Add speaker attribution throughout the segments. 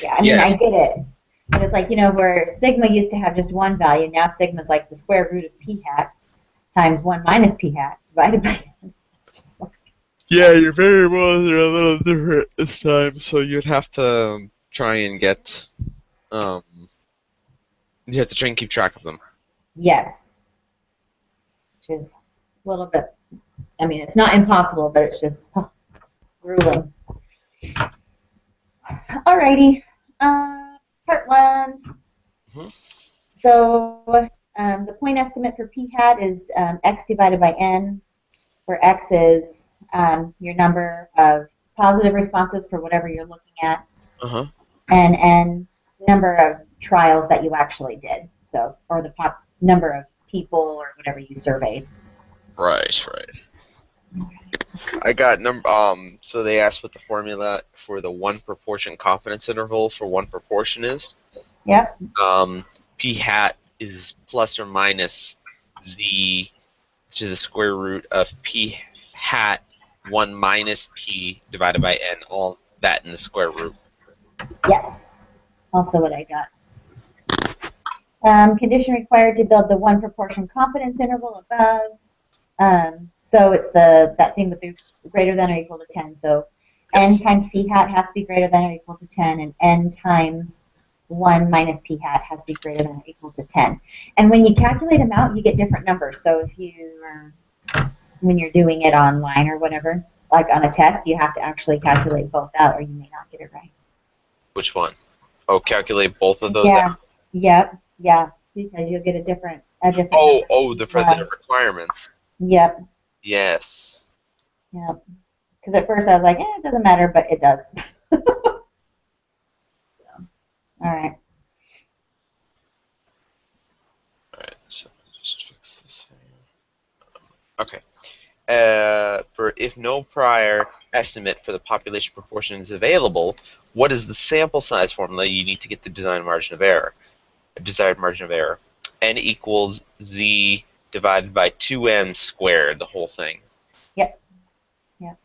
Speaker 1: Yeah, I mean, I get it. But it's like, where sigma used to have just one value, now sigma is like the square root of p hat times 1 minus p hat divided by n. Just like,
Speaker 2: Yeah, your variables are a little different this time, so you'd have to try and get, um, you have to try and keep track of them.
Speaker 1: yes, which is a little bit, I mean, it's not impossible, but it's just grueling. Alrighty, part one.
Speaker 2: Mhm.
Speaker 1: So the point estimate for p hat is x divided by n, where x is your number of positive responses for whatever you're looking at,
Speaker 2: Uh-huh.
Speaker 1: and n number of trials that you actually did. So, or the number of people or whatever you surveyed.
Speaker 2: Right, right. I got so they asked what the formula for the one proportion confidence interval for one proportion is.
Speaker 1: Yep.
Speaker 2: P hat is plus or minus z to the square root of p hat 1 minus p divided by n, all that in the square root.
Speaker 1: Yes. Also what I got. Condition required to build the one proportion confidence interval above. So it's that thing with the greater than or equal to 10. So n
Speaker 2: Yes.
Speaker 1: times p hat has to be greater than or equal to 10, and n times 1 minus p hat has to be greater than or equal to 10. And when you calculate them out, you get different numbers. So if when you're doing it online or whatever, like on a test, you have to actually calculate both out, or you may not get it right.
Speaker 2: Which one? Oh, calculate both of those
Speaker 1: Yeah.
Speaker 2: out?
Speaker 1: Yep. Yeah. Because you'll get a different
Speaker 2: Oh,
Speaker 1: number.
Speaker 2: for the requirements.
Speaker 1: Yep.
Speaker 2: Yes.
Speaker 1: Yep. Because at first I was like, it doesn't matter, but it does. So, all right.
Speaker 2: Alright, so just fix this here. Okay. For if no prior estimate for the population proportion is available, what is the sample size formula you need to get the desired margin of error? N equals z divided by 2m squared, the whole thing.
Speaker 1: Yep. Yep.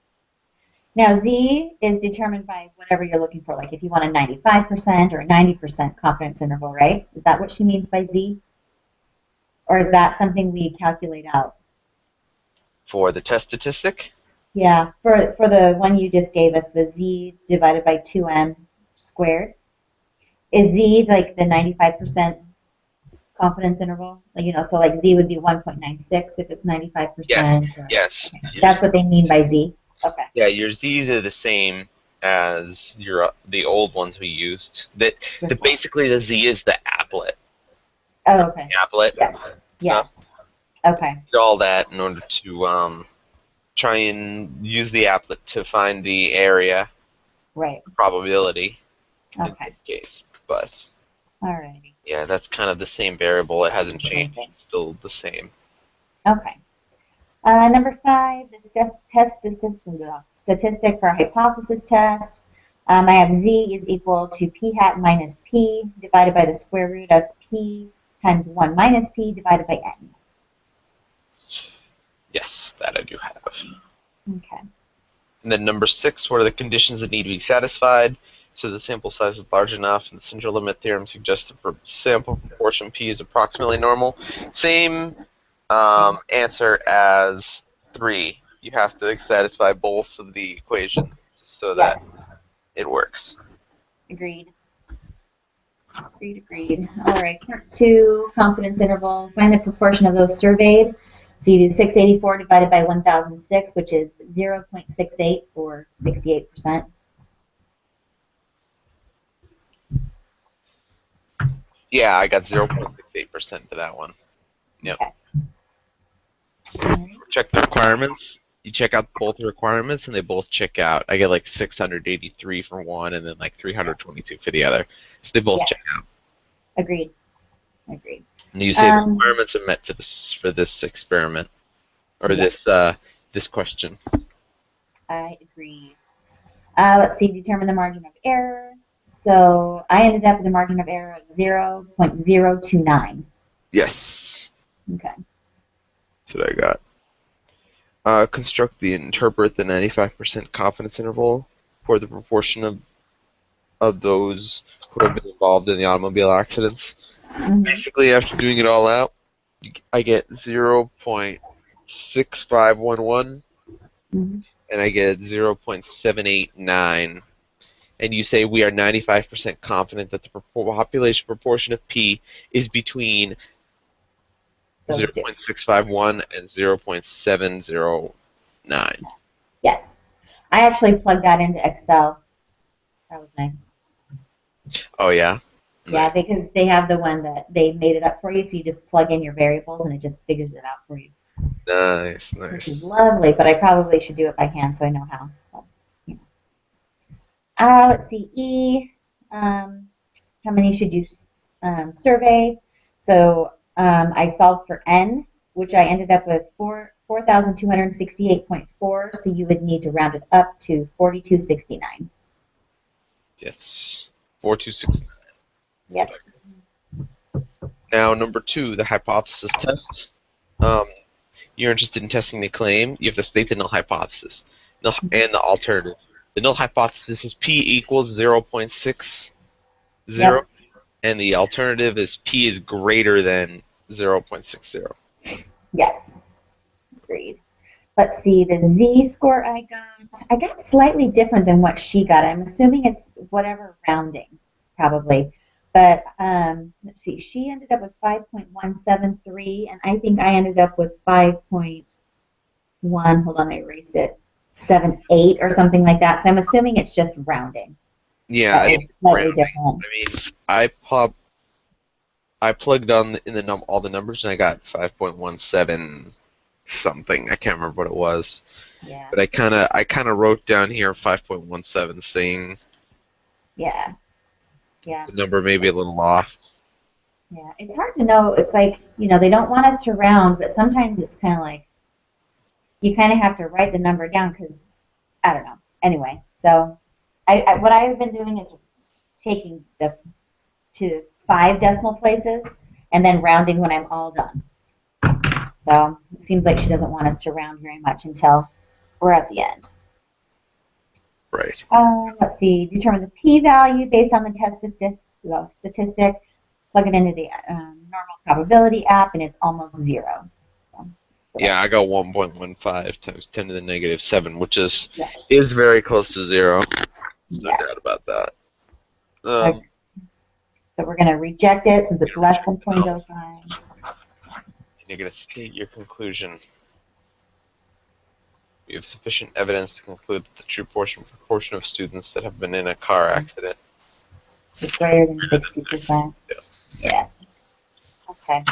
Speaker 1: Now Z is determined by whatever you're looking for. Like if you want a 95% or a 90% confidence interval, right? Is that what she means by Z? Or is that something we calculate out?
Speaker 2: For the test statistic?
Speaker 1: Yeah, for the one you just gave us, the Z divided by 2M squared. Is Z like the 95% confidence interval? Like, so like Z would be 1.96 if it's 95%.
Speaker 2: Yes.
Speaker 1: Okay. That's what they mean by Z. Okay.
Speaker 2: Yeah, your z's are the same as the old ones we used. Basically the z is the applet.
Speaker 1: Oh, okay.
Speaker 2: Applet.
Speaker 1: Yes.
Speaker 2: Stuff.
Speaker 1: Yes. Okay.
Speaker 2: All that in order to try and use the applet to find the area.
Speaker 1: Right.
Speaker 2: Probability.
Speaker 1: Okay.
Speaker 2: In this case, but.
Speaker 1: Alrighty.
Speaker 2: Yeah, that's kind of the same variable. It hasn't changed. It's still the same.
Speaker 1: Okay. Number 5, the statistic for a hypothesis test. I have Z is equal to p hat minus p divided by the square root of p times 1 minus p divided by n.
Speaker 2: Yes, that I do have.
Speaker 1: Okay.
Speaker 2: And then number 6, what are the conditions that need to be satisfied? So the sample size is large enough, and the central limit theorem suggests the sample proportion p is approximately normal. Same answer as 3. You have to satisfy both of the equations so that it works.
Speaker 1: Agreed. Agreed. All right. Part 2, confidence interval. Find the proportion of those surveyed. So you do 684 divided by 1006, which is 0.68 or 68%.
Speaker 2: Yeah, I got 0.68% for that one. Yep.
Speaker 1: Okay.
Speaker 2: Check the requirements. You check out both the requirements, and they both check out. I get like 683 for one, and then like 322 for the other. So they both check out.
Speaker 1: Agreed.
Speaker 2: And you say the requirements are met for this experiment, or this question.
Speaker 1: I agree. Let's see. Determine the margin of error. So I ended up with a margin of error of 0.029.
Speaker 2: Yes.
Speaker 1: Okay.
Speaker 2: That's what I got. Interpret the 95% confidence interval for the proportion of those who have been involved in the automobile accidents.
Speaker 1: Mhm.
Speaker 2: Basically, after doing it all out, I get 0.6511,
Speaker 1: Mhm.
Speaker 2: and I get 0.789. And you say we are 95% confident that the population proportion of P is between
Speaker 1: Those two.
Speaker 2: 0.651 and 0.709.
Speaker 1: Yes. I actually plugged that into Excel. That was nice.
Speaker 2: Oh, yeah?
Speaker 1: Yeah,
Speaker 2: Nice.
Speaker 1: because they have the one that they made it up for you, so you just plug in your variables and it just figures it out for you,
Speaker 2: Nice,
Speaker 1: which is
Speaker 2: nice.
Speaker 1: lovely. But I probably should do it by hand so I know how. But, you know. Let's see. E. Um, how many should you survey? So I solved for N, which I ended up with 4,268.4. So you would need to round it up to 4,269.
Speaker 2: Yes. 426.
Speaker 1: Yep.
Speaker 2: Now, number 2, the hypothesis test. Um, you're interested in testing the claim, you have to state the null hypothesis and the alternative. The null hypothesis is P equals 0.60,
Speaker 1: Yep.
Speaker 2: and the alternative is P is greater than 0.60.
Speaker 1: Yes. Agreed. Let's see, the Z score I got slightly different than what she got. I'm assuming it's whatever rounding, probably. But let's see, she ended up with 5.173, and I think I ended up with 5.1, hold on, I erased it, 78 or something like that. So I'm assuming it's just rounding.
Speaker 2: Yeah,
Speaker 1: That
Speaker 2: I
Speaker 1: was
Speaker 2: think
Speaker 1: slightly
Speaker 2: rounding.
Speaker 1: different.
Speaker 2: I mean, I plugged on in all the numbers and I got 5.17 something. I can't remember what it was.
Speaker 1: Yeah,
Speaker 2: But I kind of wrote down here 5.17, saying
Speaker 1: yeah, yeah.
Speaker 2: the number may be a little off.
Speaker 1: Yeah, it's hard to know. It's like, they don't want us to round, but sometimes it's kind of like, you kind of have to write the number down because I don't know. Anyway, so what I've been doing is taking the to 5 decimal places and then rounding when I'm all done. So it seems like she doesn't want us to round very much until we're at the end.
Speaker 2: Right.
Speaker 1: Let's see. Determine the p-value based on the test statistic. Plug it into the normal probability app, and it's almost 0. So,
Speaker 2: Yeah, I got 1.15 times 10 to the negative 7, which
Speaker 1: yes.
Speaker 2: is very close to 0. There's no
Speaker 1: Yes.
Speaker 2: doubt about that.
Speaker 1: Okay. So we're going to reject it since it's less than 0.05.
Speaker 2: And you're going to state your conclusion. We have sufficient evidence to conclude that the true proportion of students that have been in a car accident
Speaker 1: It's greater than 60%. Yeah. Okay.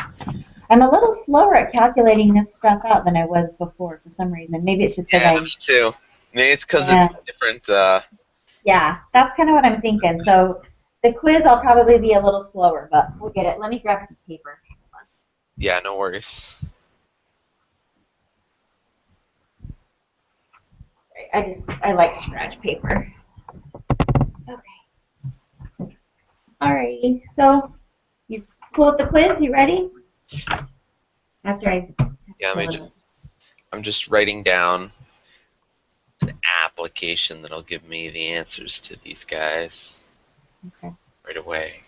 Speaker 1: I'm a little slower at calculating this stuff out than I was before for some reason. Maybe it's just because
Speaker 2: Yeah, me too. Maybe it's because
Speaker 1: yeah,
Speaker 2: it's different.
Speaker 1: yeah, that's kind of what I'm thinking. So the quiz, I'll probably be a little slower, but we'll get it. Let me grab some paper.
Speaker 2: Yeah, no worries.
Speaker 1: I like scratch paper. Okay. Alrighty. So you cool with the quiz? You ready? After I
Speaker 2: Yeah,
Speaker 1: fill it out.
Speaker 2: I'm just writing down an application that'll give me the answers to these guys
Speaker 1: Okay.
Speaker 2: right away.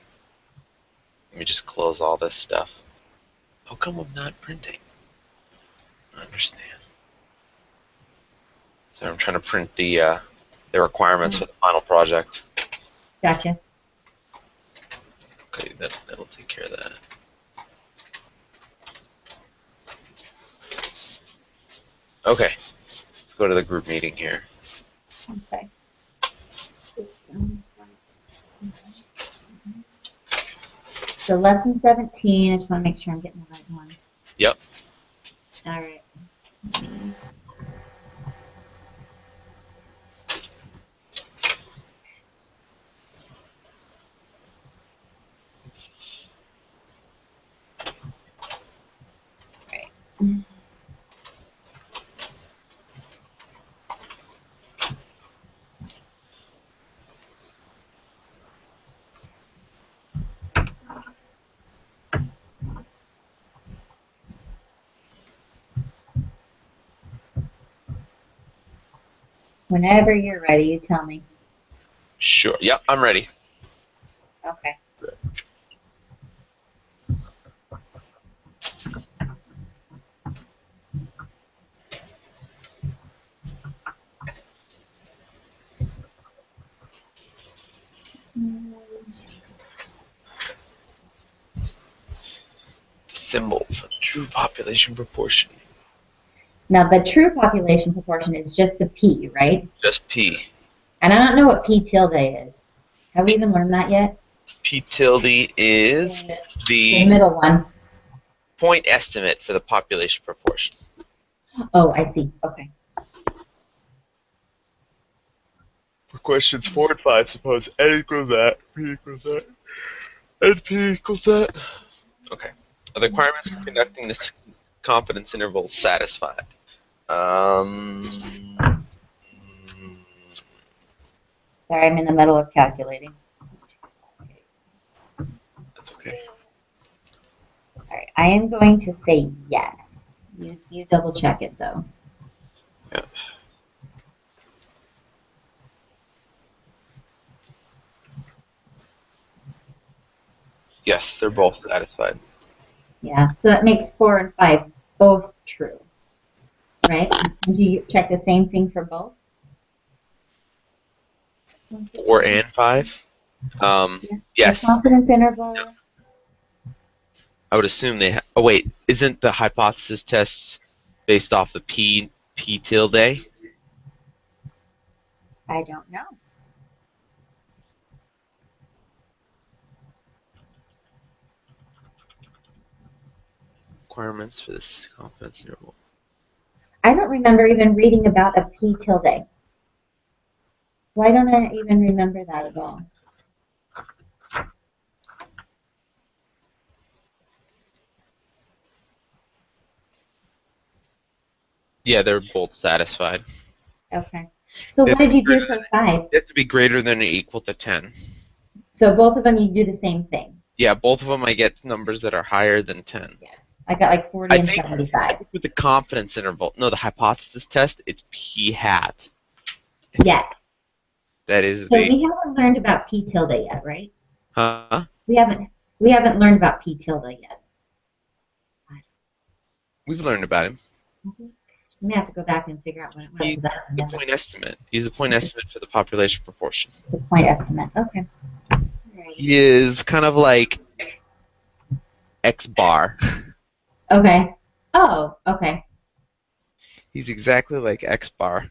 Speaker 2: Let me just close all this stuff. How come I'm not printing? I don't understand. So I'm trying to print the requirements for the final project.
Speaker 1: Gotcha.
Speaker 2: Okay, that'll take care of that. Okay, let's go to the group meeting here.
Speaker 1: Okay. Oops, so lesson 17, I just want to make sure I'm getting the right one.
Speaker 2: Yep.
Speaker 1: All right. Right. Whenever you're ready, you tell me.
Speaker 2: Sure. Yep, I'm ready.
Speaker 1: Okay.
Speaker 2: Symbol for true population proportion.
Speaker 1: Now, the true population proportion is just the P, right?
Speaker 2: Just P.
Speaker 1: And I don't know what P tilde is. Have we even learned that yet?
Speaker 2: P tilde is
Speaker 1: The middle one.
Speaker 2: point estimate for the population proportion.
Speaker 1: Oh, I see. Okay.
Speaker 2: For questions 4 and 5, suppose n equals that, p equals that, and p equals that. Okay. Are the requirements for conducting this confidence interval satisfied?
Speaker 1: Sorry, I'm in the middle of calculating.
Speaker 2: That's okay.
Speaker 1: All right, I am going to say yes. You double check it though.
Speaker 2: Yeah. Yes, they're both satisfied.
Speaker 1: Yeah, so that makes 4 and 5 both true, right? Did you check the same thing for both?
Speaker 2: 4 and 5?
Speaker 1: Yeah.
Speaker 2: Yes.
Speaker 1: The confidence interval.
Speaker 2: Yeah. I would assume they. Oh wait, isn't the hypothesis tests based off the p tilde?
Speaker 1: I don't know.
Speaker 2: Requirements for this confidence interval.
Speaker 1: I don't remember even reading about a P tilde. Why don't I even remember that at all?
Speaker 2: Yeah, they're both satisfied.
Speaker 1: Okay. So what did you do for 5?
Speaker 2: They have to be greater than or equal to 10.
Speaker 1: So both of them you do the same thing.
Speaker 2: Yeah, both of them I get numbers that are higher than 10.
Speaker 1: Yeah. I got like 40 and 75.
Speaker 2: I think with the confidence interval, no, the hypothesis test, it's p hat.
Speaker 1: Yes.
Speaker 2: That is
Speaker 1: so
Speaker 2: the.
Speaker 1: we haven't learned about P tilde yet, right?
Speaker 2: Huh?
Speaker 1: We haven't learned about P tilde yet.
Speaker 2: We've learned about him.
Speaker 1: We may have to go back and figure out what it was.
Speaker 2: He's the point estimate. He's a point estimate for the population proportion.
Speaker 1: The point estimate. Okay. Right.
Speaker 2: He is kind of like X bar.
Speaker 1: Okay. Oh, okay.
Speaker 2: He's exactly like X bar.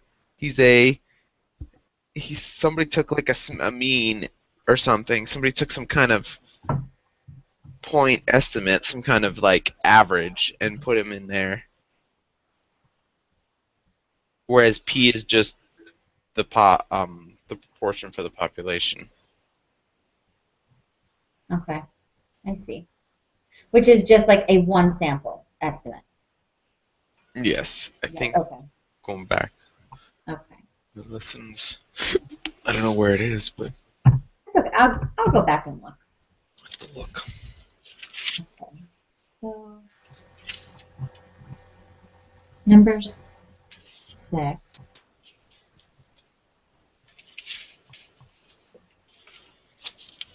Speaker 2: Somebody took like a mean or something. Somebody took some kind of point estimate, some kind of like average, and put him in there. Whereas P is just the proportion for the population.
Speaker 1: Okay. I see. Which is just like a one sample estimate.
Speaker 2: Yes, I think.
Speaker 1: Okay.
Speaker 2: Going back.
Speaker 1: Okay.
Speaker 2: The lessons. I don't know where it is, but.
Speaker 1: Okay, I'll go back and look.
Speaker 2: I have to look.
Speaker 1: Okay. So number 6.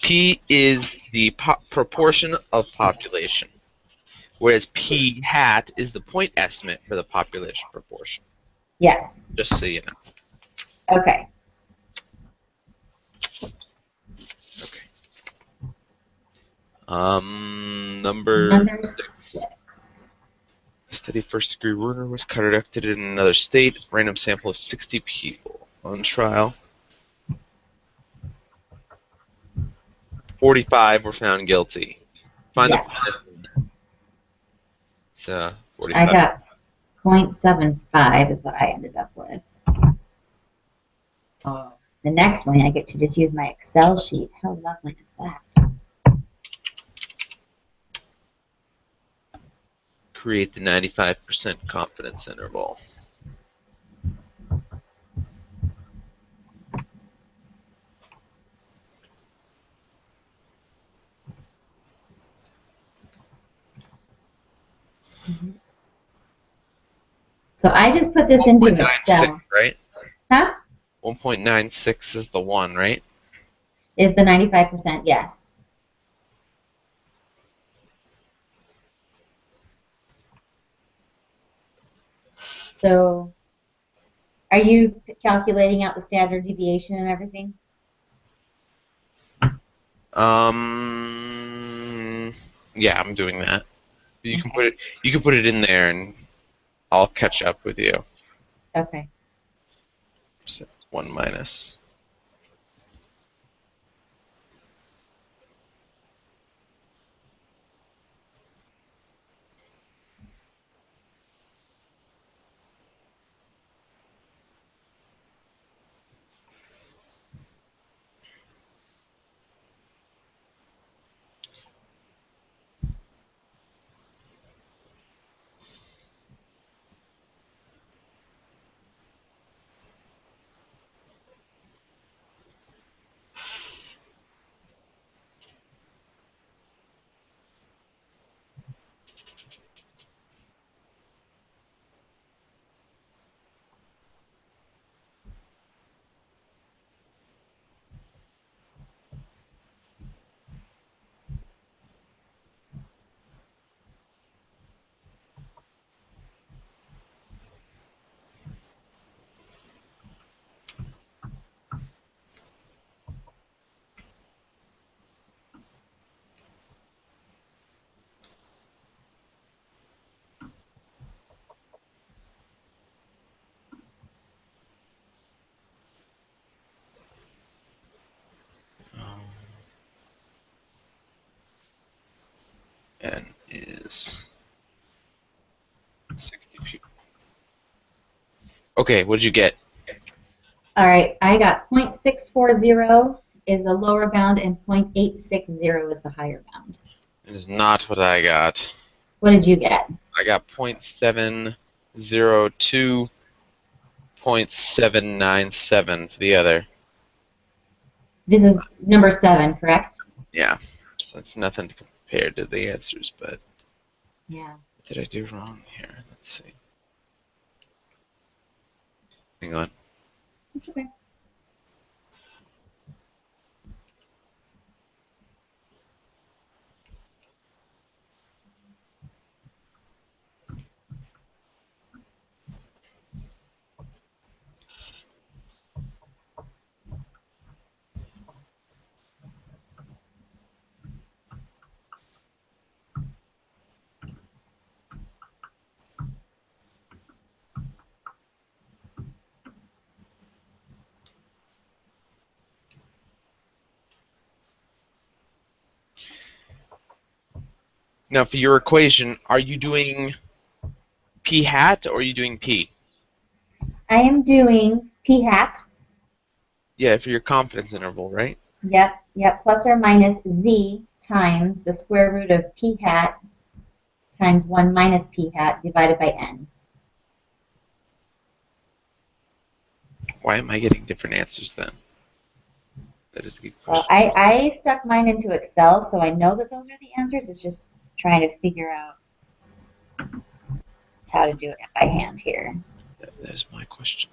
Speaker 2: P is the proportion of population, whereas P hat is the point estimate for the population proportion.
Speaker 1: Yes.
Speaker 2: Just so you know.
Speaker 1: Okay.
Speaker 2: Okay. Number
Speaker 1: 6.
Speaker 2: A steady first-degree murder was conducted in another state. Random sample of 60 people on trial. 45 were found guilty. Find the point estimate. So 45.
Speaker 1: I got 0.75 is what I ended up with. Oh, the next one I get to just use my Excel sheet. How lovely is that?
Speaker 2: Create the 95% confidence interval.
Speaker 1: So I just put this into Excel.
Speaker 2: Right?
Speaker 1: Huh?
Speaker 2: 1.96 is the one, right?
Speaker 1: Is the 95%, yes. So are you calculating out the standard deviation and everything?
Speaker 2: Yeah, I'm doing that. You can
Speaker 1: Okay.
Speaker 2: put it in there, and I'll catch up with you.
Speaker 1: Okay.
Speaker 2: So 1 minus. N is 60 people. Okay, what did you get?
Speaker 1: All right, I got 0.640 is the lower bound and 0.860 is the higher bound.
Speaker 2: It is not what I got.
Speaker 1: What did you get?
Speaker 2: I got 0.702, 0.797 for the other.
Speaker 1: This is number 7, correct?
Speaker 2: Yeah, so it's nothing compared to the answers, but
Speaker 1: Yeah.
Speaker 2: what did I do wrong here? Let's see. Hang on.
Speaker 1: That's okay.
Speaker 2: Now, for your equation, are you doing p hat or are you doing p?
Speaker 1: I am doing p hat.
Speaker 2: Yeah, for your confidence interval, right?
Speaker 1: Yep, plus or minus z times the square root of p hat times 1 minus p hat divided by n.
Speaker 2: Why am I getting different answers then? That is a good
Speaker 1: Well,
Speaker 2: question.
Speaker 1: I stuck mine into Excel, so I know that those are the answers. It's just trying to figure out how to do it by hand here.
Speaker 2: That is my question.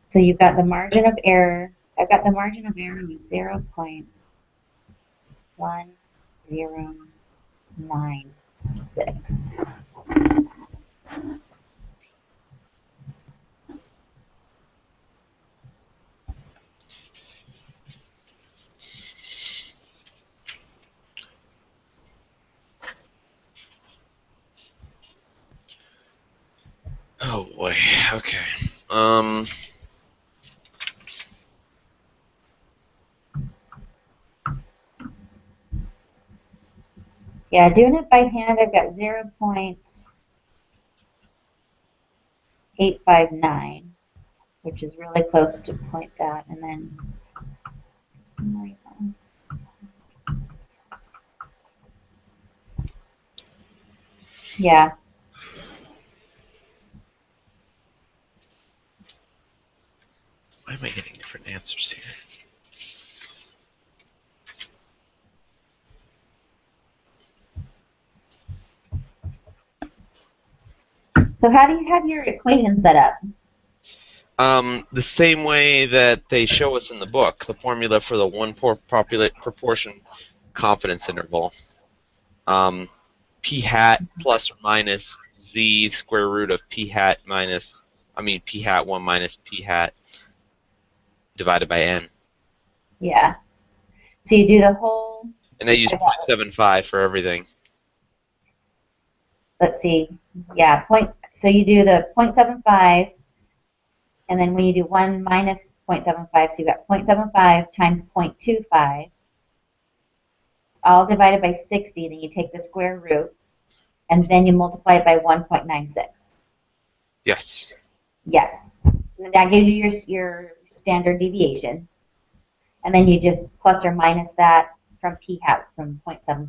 Speaker 1: So you've got the margin of error. I've got the margin of error with 0.1096.
Speaker 2: Oh boy. Okay.
Speaker 1: Yeah, doing it by hand, I've got 0.859, which is really close to point that, and then yeah.
Speaker 2: Why am I getting different answers here?
Speaker 1: So how do you have your equation set up?
Speaker 2: The same way that they show us in the book, the formula for the proportion confidence interval. P hat plus or minus z square root of p hat p hat 1 minus p hat divided by n.
Speaker 1: Yeah. So you do the whole,
Speaker 2: And I use 0.75 for everything.
Speaker 1: let's see, yeah, so you do the 0.75, and then when you do 1 minus 0.75, so you got 0.75 times 0.25, all divided by 60, then you take the square root, and then you multiply it by 1.96.
Speaker 2: Yes.
Speaker 1: Yes. And that gives you your standard deviation. And then you just plus or minus that from p hat from 0.75.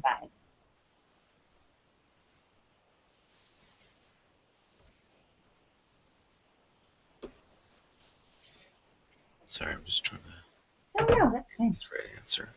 Speaker 2: Sorry, I'm just trying to.
Speaker 1: Oh, no, that's fine.
Speaker 2: That's the right answer.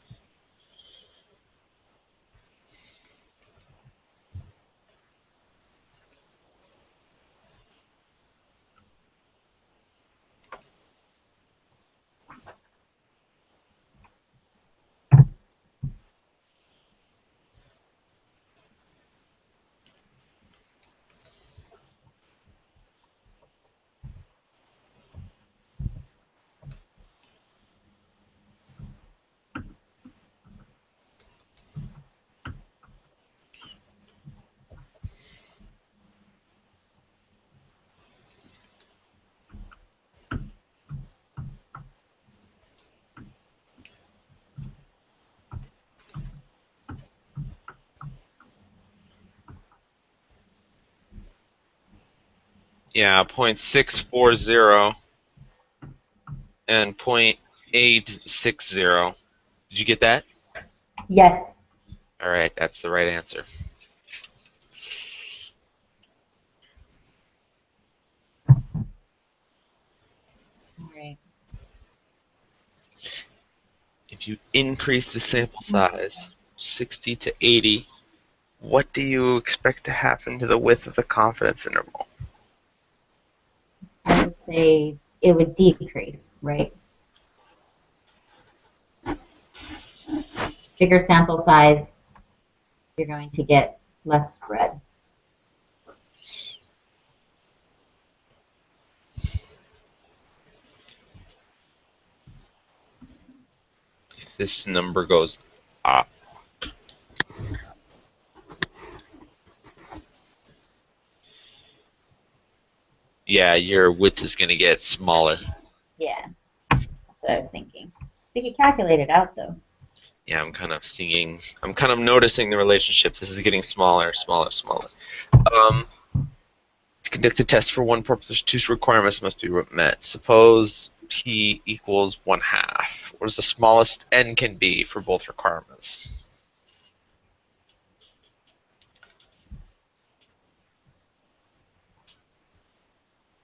Speaker 2: Yeah, 0.640 and 0.860. Did you get that?
Speaker 1: Yes.
Speaker 2: All right, that's the right answer.
Speaker 1: All right.
Speaker 2: If you increase the sample size 60 to 80, what do you expect to happen to the width of the confidence interval?
Speaker 1: I would say it would decrease, right? Bigger sample size, you're going to get less spread.
Speaker 2: If this number goes up, yeah, your width is going to get smaller.
Speaker 1: Yeah, that's what I was thinking. We could calculate it out, though.
Speaker 2: Yeah, I'm kind of noticing the relationship. This is getting smaller, smaller, smaller. To conduct a test for one purpose, two requirements must be met. Suppose t equals 1/2. What is the smallest n can be for both requirements?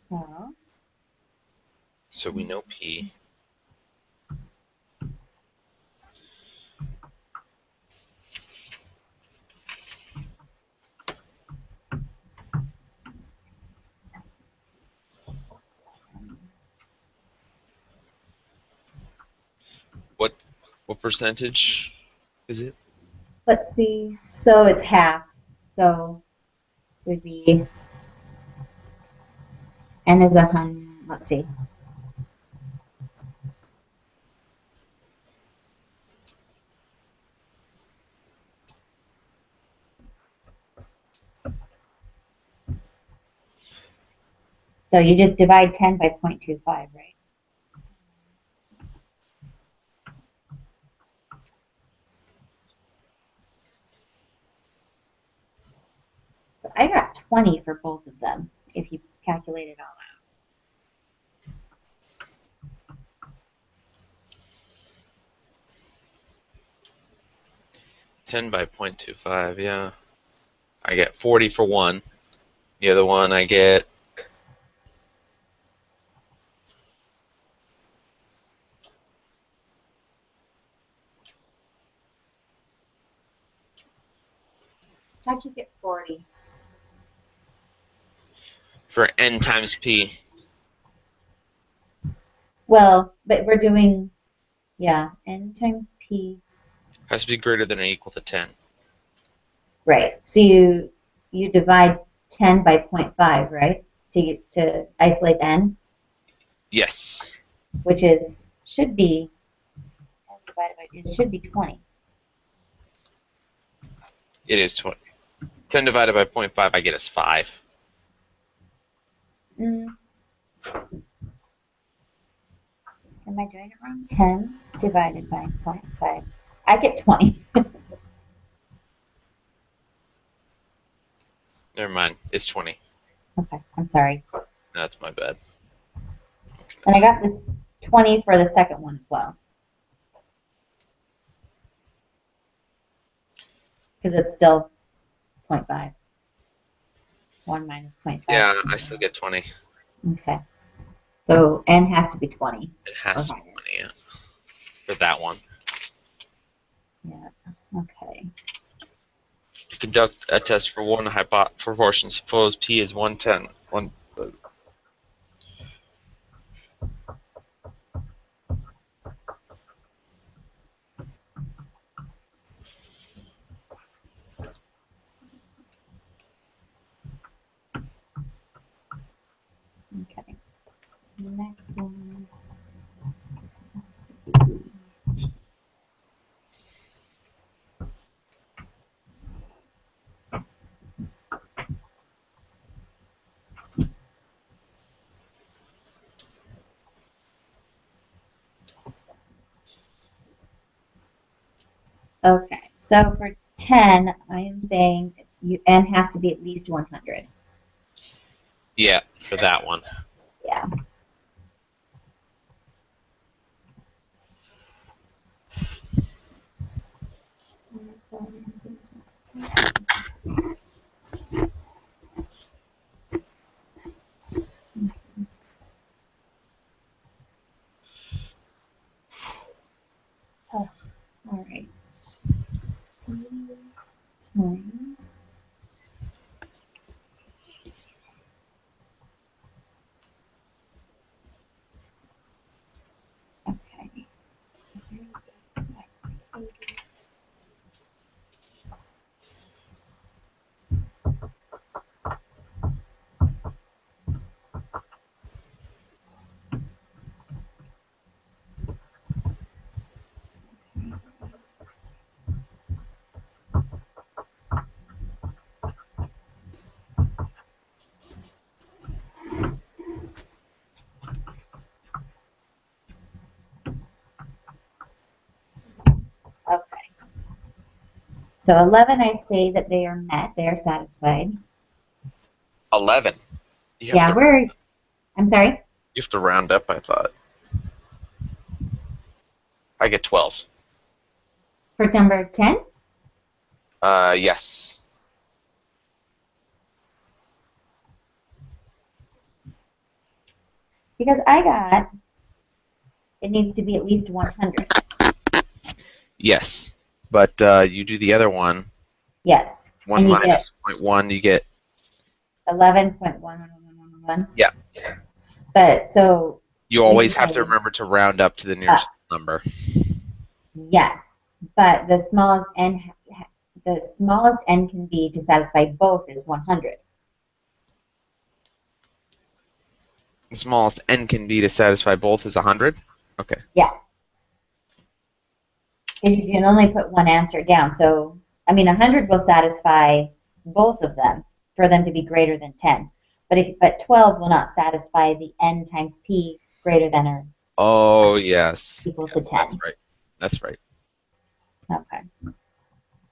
Speaker 1: So,
Speaker 2: So we know p. What percentage is it?
Speaker 1: let's see. So it's half. So it would be n is 100. Let's see. So you just divide 10 by 0.25, right? So I got 20 for both of them if you calculate it all out.
Speaker 2: 10 by 0.25, yeah. I get 40 for one. The other one I get...
Speaker 1: How'd you get 40?
Speaker 2: For n times p.
Speaker 1: Well, but we're doing, yeah, n times p.
Speaker 2: Has to be greater than or equal to 10.
Speaker 1: Right. So you divide 10 by 0.5, right? To isolate n,
Speaker 2: Yes.
Speaker 1: which should be it should be 20.
Speaker 2: It is 20. 10 divided by 0.5, I get us 5.
Speaker 1: Mm. Am I doing it wrong? 10 divided by 0.5. I get 20.
Speaker 2: Never mind. It's 20.
Speaker 1: Okay, I'm sorry.
Speaker 2: That's my bad.
Speaker 1: And I got this 20 for the second one as well. Because it's still 0.5. 1 minus 0.5.
Speaker 2: Yeah, I still get 20.
Speaker 1: Okay. So n has to be 20.
Speaker 2: It has to be 20, yeah. For that one.
Speaker 1: Yeah. Okay.
Speaker 2: To conduct a test for one proportion, suppose p is 110.
Speaker 1: Okay. So the next one has to be. Okay, so for 10, I am saying n has to be at least 100.
Speaker 2: Yeah, for that one.
Speaker 1: Yeah. Oh, all right. Times. Okay. Okay. So 11, I say that they are met. They are satisfied.
Speaker 2: 11.
Speaker 1: Yeah, I'm sorry?
Speaker 2: You have to round up, I thought. I get 12.
Speaker 1: For number 10?
Speaker 2: Yes.
Speaker 1: Because I got, it needs to be at least 100.
Speaker 2: Yes. But you do the other one.
Speaker 1: Yes.
Speaker 2: 1
Speaker 1: And you get
Speaker 2: minus 0.1, you get...
Speaker 1: 11.1111.
Speaker 2: Yeah.
Speaker 1: But so
Speaker 2: You
Speaker 1: you
Speaker 2: always
Speaker 1: can
Speaker 2: have
Speaker 1: say,
Speaker 2: to remember to round up to the nearest number.
Speaker 1: yes, but the smallest n can be to satisfy both is 100.
Speaker 2: The smallest n can be to satisfy both is 100? Okay.
Speaker 1: Yeah. Because you can only put one answer down. So, I mean, 100 will satisfy both of them for them to be greater than 10. But 12 will not satisfy the n times p greater than or
Speaker 2: Oh, yes.
Speaker 1: equal
Speaker 2: Yeah,
Speaker 1: to 10.
Speaker 2: that's right. That's right.
Speaker 1: Okay.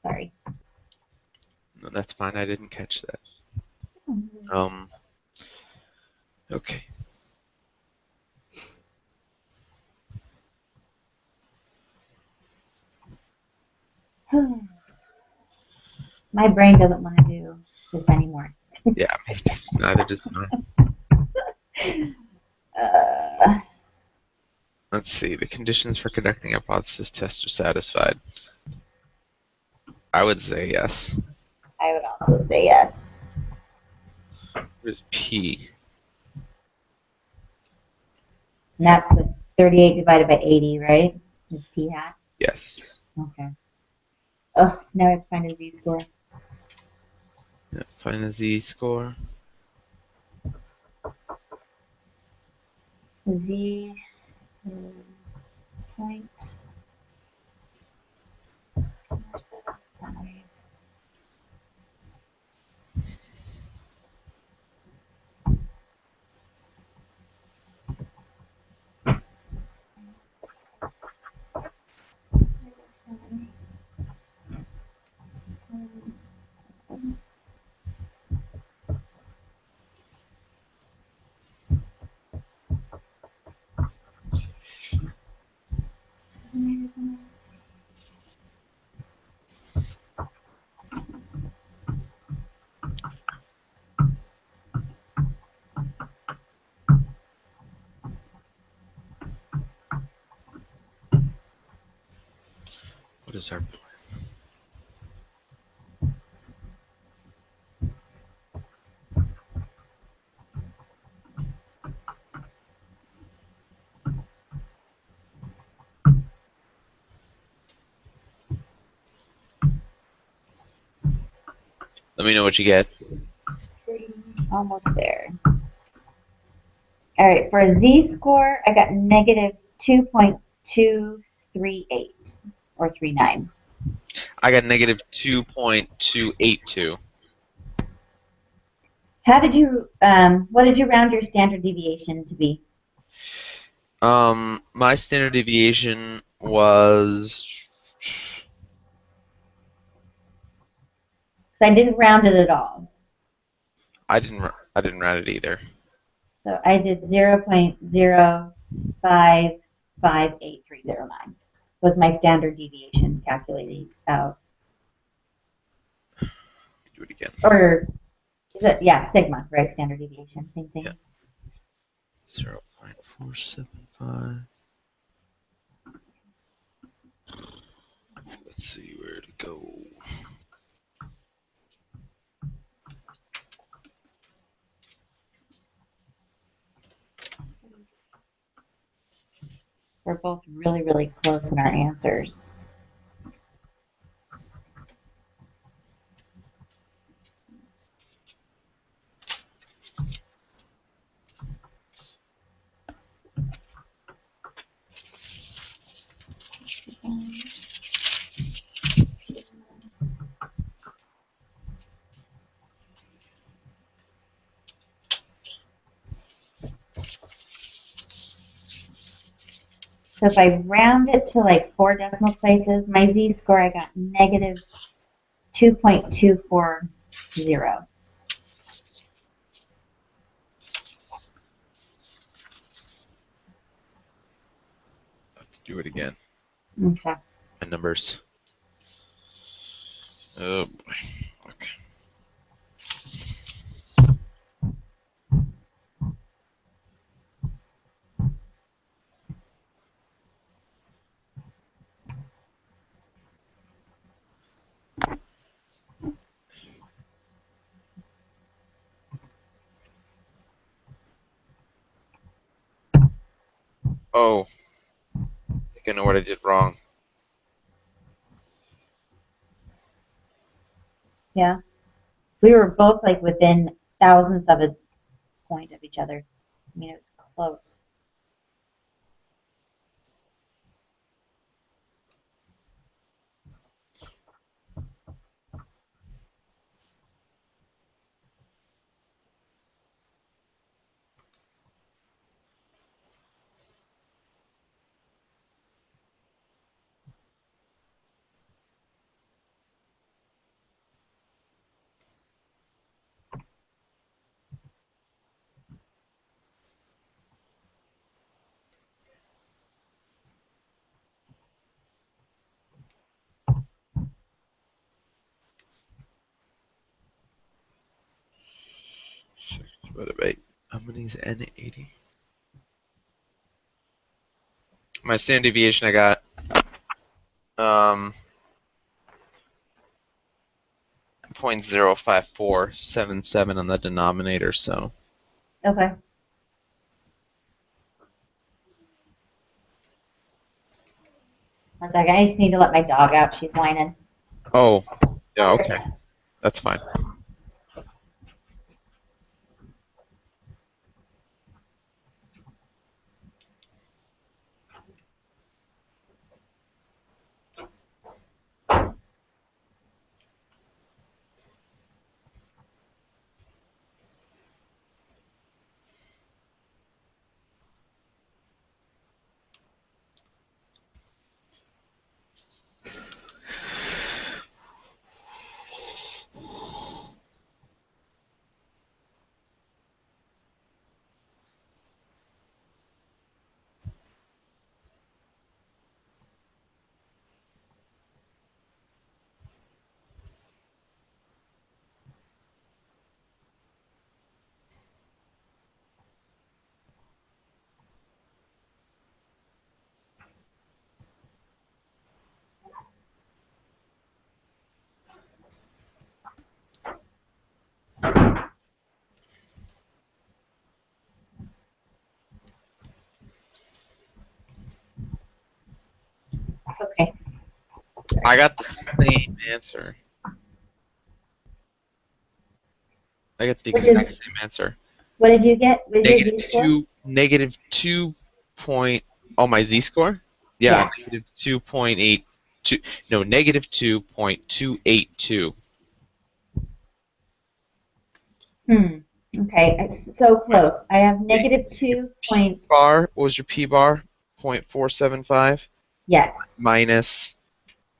Speaker 1: Sorry.
Speaker 2: No, that's fine. I didn't catch that. Okay.
Speaker 1: My brain doesn't want to do this anymore.
Speaker 2: Yeah, neither does mine.
Speaker 1: Uh,
Speaker 2: Let's see. The conditions for conducting a hypothesis test are satisfied. I would say yes.
Speaker 1: I would also say yes.
Speaker 2: What is P?
Speaker 1: And that's the 38 divided by 80, right? Is p hat?
Speaker 2: Yes.
Speaker 1: Okay. Oh, now I have to find a z-score.
Speaker 2: Yeah, find the z-score.
Speaker 1: Z is 0.475.
Speaker 2: What is our plan? Let me know what you get.
Speaker 1: Almost there. All right, for a z-score, I got negative 2.238 or 39.
Speaker 2: I got negative 2.282.
Speaker 1: How did you, what did you round your standard deviation to be?
Speaker 2: My standard deviation was.
Speaker 1: Because I didn't round it at all.
Speaker 2: I didn't round it either.
Speaker 1: So I did 0.055839 was my standard deviation calculated out.
Speaker 2: Do it again.
Speaker 1: Or is it, yeah, sigma, right? Standard deviation, same thing.
Speaker 2: Yeah. 0.475. Let's see where to go.
Speaker 1: We're both really, really close in our answers. So if I round it to like 4 decimal places, my z-score, I got negative 2.240.
Speaker 2: Let's do it again.
Speaker 1: Okay.
Speaker 2: My numbers. Oh boy. Okay. Oh. I think I know what I did wrong.
Speaker 1: Yeah. We were both like within thousandths of a point of each other. I mean, it was close.
Speaker 2: Divided by how many is N80? My standard deviation I got 0.05477 on the denominator, so.
Speaker 1: Okay. One second. I just need to let my dog out. She's whining.
Speaker 2: Oh, yeah, okay. That's fine.
Speaker 1: Okay.
Speaker 2: I got the same answer. I got the exact same answer.
Speaker 1: What did you get? What is your z-score?
Speaker 2: Negative 2 point... Oh, my z-score? Yeah, negative 2.82... No, negative 2.282.
Speaker 1: Okay, it's so close. I have negative 2 points.
Speaker 2: Bar, what was your p-bar? 0.475?
Speaker 1: Yes.
Speaker 2: Minus...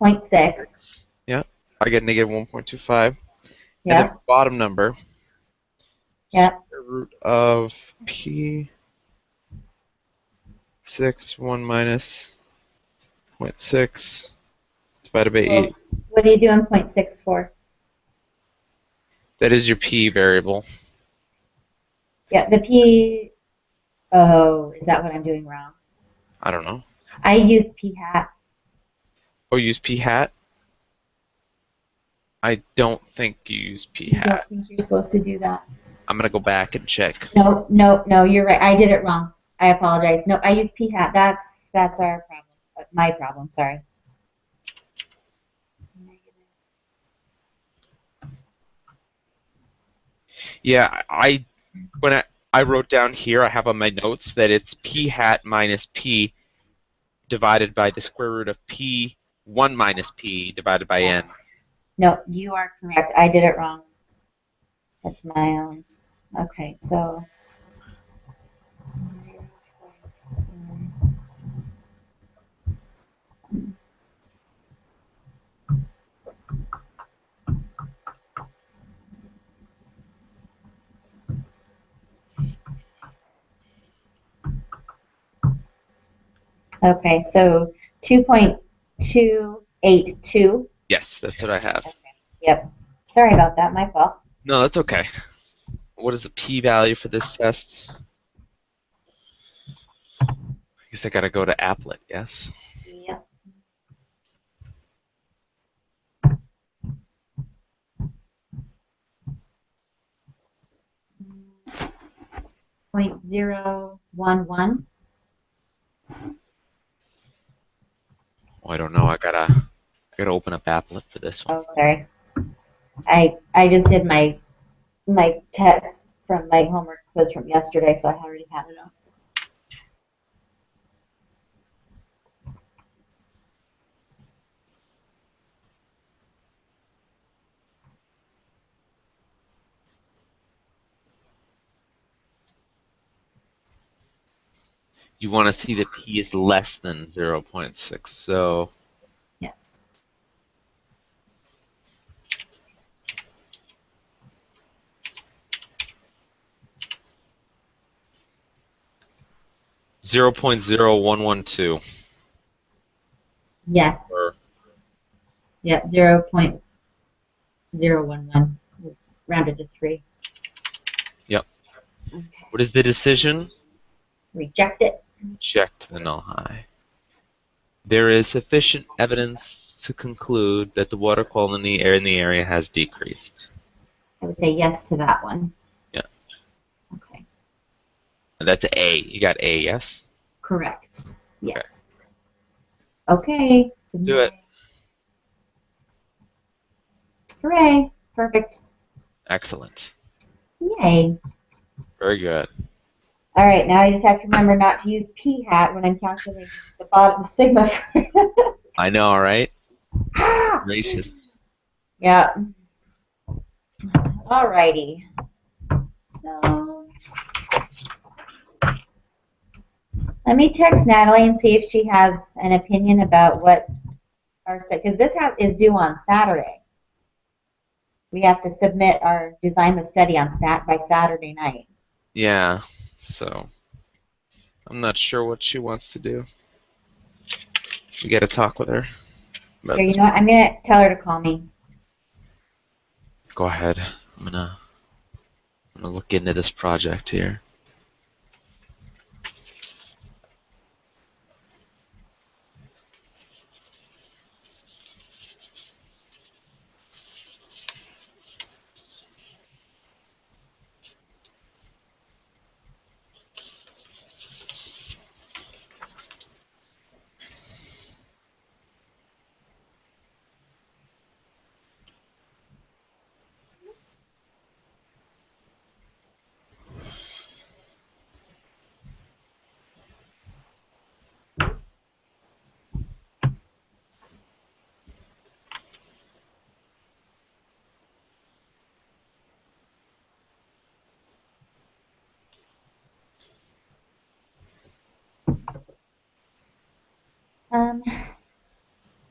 Speaker 1: 0.6.
Speaker 2: Yeah, I get negative 1.25.
Speaker 1: Yeah.
Speaker 2: And the bottom number...
Speaker 1: Yeah.
Speaker 2: Square root of p... 1 minus 0.6 divided by 8.
Speaker 1: What are you doing 0.6 for?
Speaker 2: That is your p variable.
Speaker 1: Yeah, the p... Oh, is that what I'm doing wrong?
Speaker 2: I don't know.
Speaker 1: I used p hat.
Speaker 2: Oh, use p hat? I don't think you use p hat.
Speaker 1: I don't think you're supposed to do that.
Speaker 2: I'm going to go back and check.
Speaker 1: No, you're right. I did it wrong. I apologize. No, I used p hat. That's our problem. My problem, sorry.
Speaker 2: Yeah, when I wrote down here, I have on my notes that it's p hat minus p divided by the square root of p 1 minus p divided by n.
Speaker 1: No, you are correct. I did it wrong. That's my own. Okay, so... Okay, so 2.282.
Speaker 2: Yes, that's what I have.
Speaker 1: Okay. Yep. Sorry about that. My fault.
Speaker 2: No, that's okay. What is the p-value for this test? I guess I got to go to applet, yes?
Speaker 1: Yep. .011.
Speaker 2: Oh, I don't know. I gotta open up applet for this one.
Speaker 1: Oh, sorry. I just did my test from my homework quiz from yesterday, so I already had it up.
Speaker 2: You want to see that p is less than 0.6, so...
Speaker 1: Yes.
Speaker 2: .0112.
Speaker 1: Yes. Yep, 0.011 was rounded to 3.
Speaker 2: Yep.
Speaker 1: Okay.
Speaker 2: What is the decision?
Speaker 1: Reject it.
Speaker 2: Reject the null high. There is sufficient evidence to conclude that the water quality in the area has decreased.
Speaker 1: I would say yes to that one.
Speaker 2: Yeah.
Speaker 1: Okay.
Speaker 2: And that's A. You got A, yes?
Speaker 1: Correct.
Speaker 2: Okay.
Speaker 1: Yes. Okay.
Speaker 2: Do it.
Speaker 1: Hooray. Perfect.
Speaker 2: Excellent.
Speaker 1: Yay.
Speaker 2: Very good.
Speaker 1: All right. Now I just have to remember not to use p hat when I'm calculating the bottom the sigma.
Speaker 2: I know, right?
Speaker 1: Ah!
Speaker 2: Gracious.
Speaker 1: Yeah. All righty. So let me text Natalie and see if she has an opinion about what our study, because this is due on Saturday. We have to submit our design the study on by Saturday night.
Speaker 2: Yeah. So I'm not sure what she wants to do. We got to talk with her.
Speaker 1: Here, you know what? I'm gonna tell her to call me.
Speaker 2: Go ahead. I'm gonna look into this project here.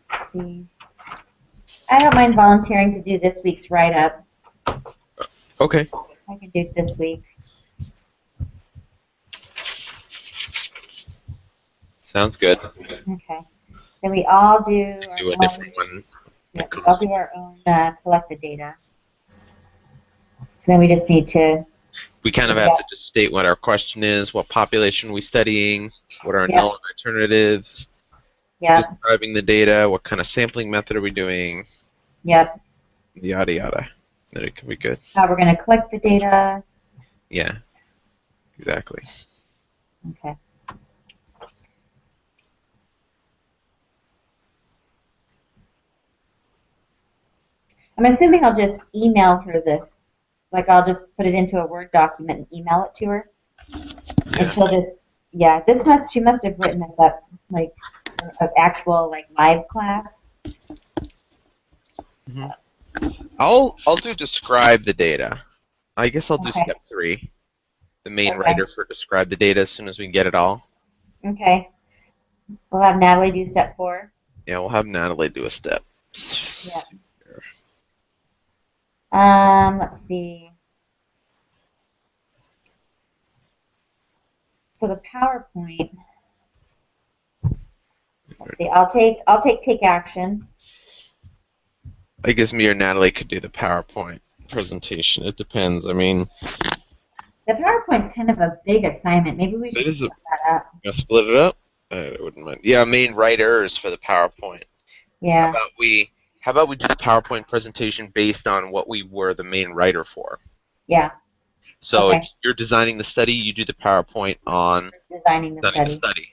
Speaker 1: Let's see. I don't mind volunteering to do this week's write-up.
Speaker 2: Okay.
Speaker 1: I can do it this week.
Speaker 2: Sounds good.
Speaker 1: Okay. Then we all do our
Speaker 2: Do a
Speaker 1: own,
Speaker 2: different one.
Speaker 1: yeah, we all do our own collect the data. So then we just need to.
Speaker 2: We kind of have to just state what our question is, what population we're studying, what are our null alternatives, describing the data, what kind of sampling method are we doing,
Speaker 1: yada
Speaker 2: yada. Then it can be good.
Speaker 1: How we're going to collect the data.
Speaker 2: Yeah, exactly.
Speaker 1: Okay. I'm assuming I'll just email her this. Like I'll just put it into a Word document and email it to her. Yeah. And she'll just, she must have written this up like an actual like live class.
Speaker 2: Mm-hmm. I'll do describe the data. I guess I'll do step 3. The main writer for describe the data as soon as we can get it all.
Speaker 1: Okay. We'll have Natalie do step 4.
Speaker 2: Yeah, we'll have Natalie do a step.
Speaker 1: Yeah. Let's see. So the PowerPoint. Let's see. I'll take action.
Speaker 2: I guess me or Natalie could do the PowerPoint presentation. It depends. I mean,
Speaker 1: the PowerPoint's kind of a big assignment. Maybe we should split that up.
Speaker 2: Split it up? I wouldn't mind. Yeah, main writers for the PowerPoint.
Speaker 1: Yeah.
Speaker 2: How about we do the PowerPoint presentation based on what we were the main writer for?
Speaker 1: Yeah.
Speaker 2: So if you're designing the study, you do the PowerPoint on
Speaker 1: designing the study.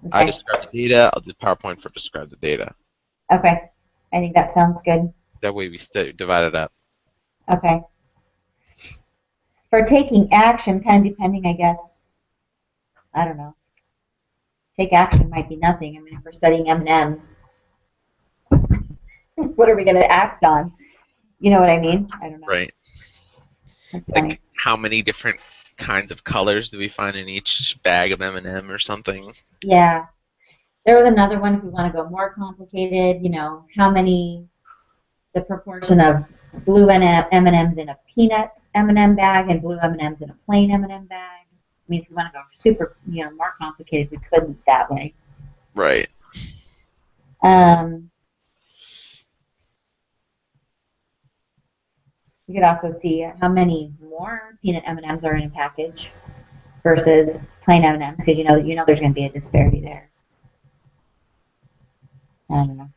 Speaker 2: Okay. I describe the data. I'll do PowerPoint for describe the data.
Speaker 1: Okay. I think that sounds good.
Speaker 2: That way we divide it up.
Speaker 1: Okay. For taking action, kind of depending, I guess, I don't know. Take action might be nothing. I mean, if we're studying M&Ms, what are we going to act on? You know what I mean? I don't know.
Speaker 2: Right.
Speaker 1: That's funny.
Speaker 2: Like how many different kinds of colors do we find in each bag of M&M or something?
Speaker 1: Yeah. There was another one if we want to go more complicated, how many, the proportion of blue M&Ms in a peanut M&M bag and blue M&Ms in a plain M&M bag. I mean, if we want to go super, more complicated, we couldn't that way.
Speaker 2: Right.
Speaker 1: You could also see how many more peanut M&Ms are in a package versus plain M&Ms, because you know there's going to be a disparity there. I don't know.